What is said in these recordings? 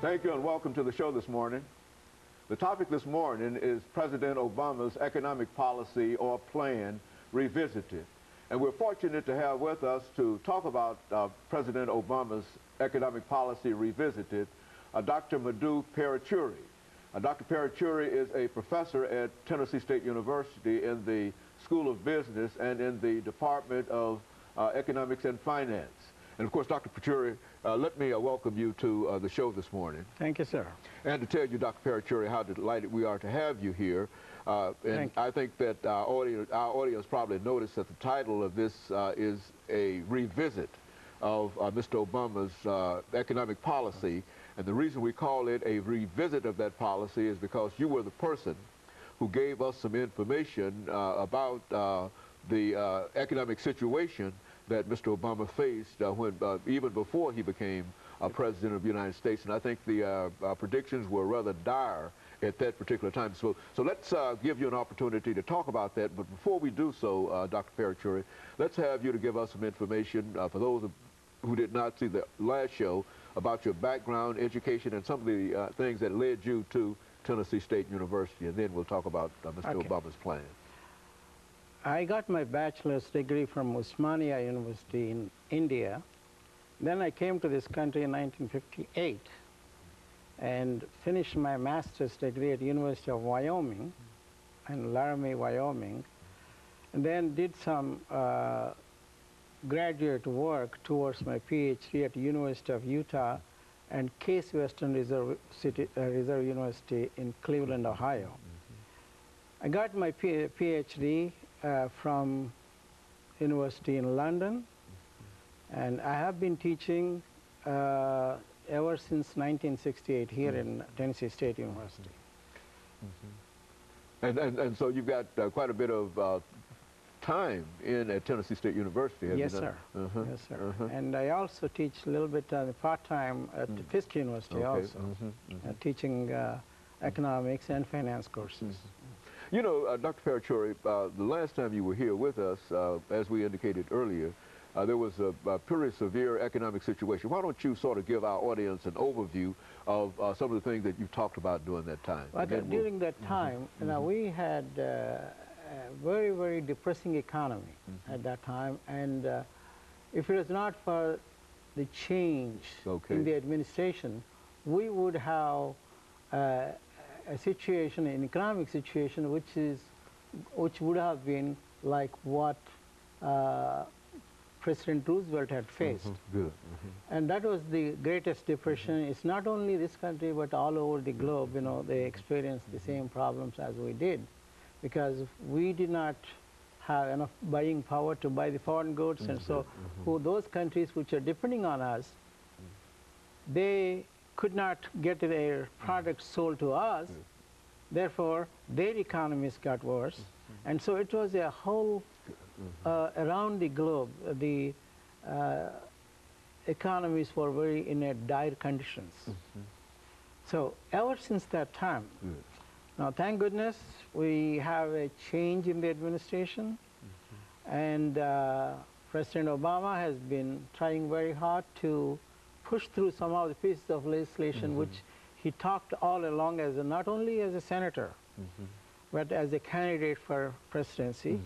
Thank you and welcome to the show this morning. The topic this morning is President Obama's economic policy or plan revisited. And we're fortunate to have with us to talk about President Obama's economic policy revisited, Dr. MParuchuri. Dr. MParuchuri is a professor at Tennessee State University in the School of Business and in the Department of Economics and Finance. And of course, Dr. MParuchuri, let me welcome you to the show this morning. Thank you, sir. And to tell you, Dr. MParuchuri, how delighted we are to have you here. And I think that our audience probably noticed that the title of this is a revisit of Mr. Obama's economic policy. And the reason we call it a revisit of that policy is because you were the person who gave us some information about the economic situation that Mr. Obama faced even before he became President of the United States. And I think the predictions were rather dire at that particular time. So let's give you an opportunity to talk about that. But before we do so, Dr. MParuchuri, let's have you to give us some information for those who did not see the last show about your background, education, and some of the things that led you to Tennessee State University. And then we'll talk about Mr. Obama's plan. I got my bachelor's degree from Osmania University in India. Then I came to this country in 1958 and finished my master's degree at University of Wyoming in Laramie, Wyoming, and then did some graduate work towards my PhD at University of Utah and Case Western Reserve University in Cleveland, Ohio. I got my PhD from University in London, and I have been teaching ever since 1968 here in Tennessee State University. And so you've got quite a bit of time at Tennessee State University, have yes, you done? Sir. Yes, sir. And I also teach a little bit part-time at Fisk University also, teaching economics and finance courses. You know, Dr. MParuchuri, the last time you were here with us, as we indicated earlier, there was a pretty severe economic situation. Why don't you sort of give our audience an overview of some of the things that you talked about during that time? Well, during that time, you know, we had a very, very depressing economy at that time. And if it was not for the change in the administration, we would have a situation, an economic situation, which would have been like what President Roosevelt had faced. And that was the greatest depression. It's not only this country, but all over the globe, you know, they experienced the same problems as we did, because we did not have enough buying power to buy the foreign goods. And so those countries which are depending on us, they could not get their products sold to us. Therefore, their economies got worse. And so it was a whole, around the globe, the economies were very in a dire conditions. So ever since that time, now thank goodness we have a change in the administration, and President Obama has been trying very hard to push through some of the pieces of legislation which he talked all along as not only as a senator, but as a candidate for presidency.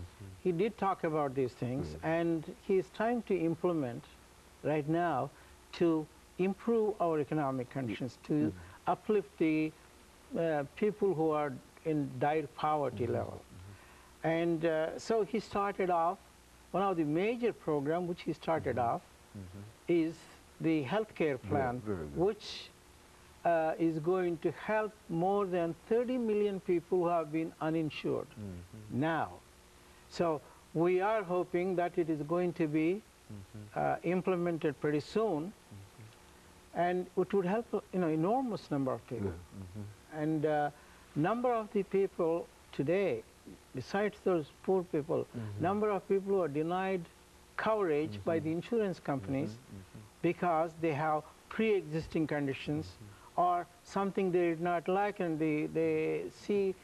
He did talk about these things, and he is trying to implement right now to improve our economic conditions, to uplift the people who are in dire poverty level. And so he started off, one of the major programs which he started off is the health care plan, which is going to help more than 30 million people who have been uninsured now. So we are hoping that it is going to be implemented pretty soon, and it would help, you know, enormous number of people. And number of the people today, besides those poor people, number of people who are denied coverage by the insurance companies because they have pre-existing conditions or something they did not like, and they see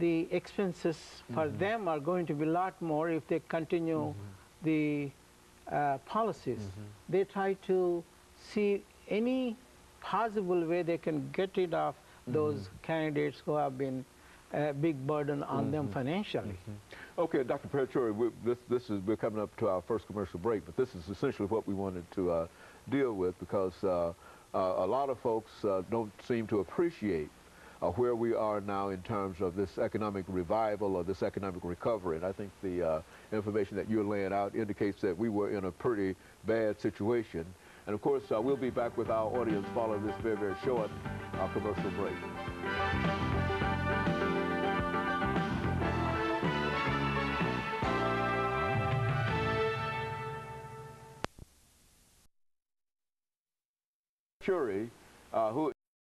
the expenses for them are going to be a lot more if they continue the policies. They try to see any possible way they can get rid of those candidates who have been a big burden on them financially. Okay, Dr. Paruchuri, we're coming up to our first commercial break, but this is essentially what we wanted to deal with, because a lot of folks don't seem to appreciate where we are now in terms of this economic revival or this economic recovery. And I think the information that you're laying out indicates that we were in a pretty bad situation. And of course, we'll be back with our audience following this very, very short commercial break. Paruchuri, who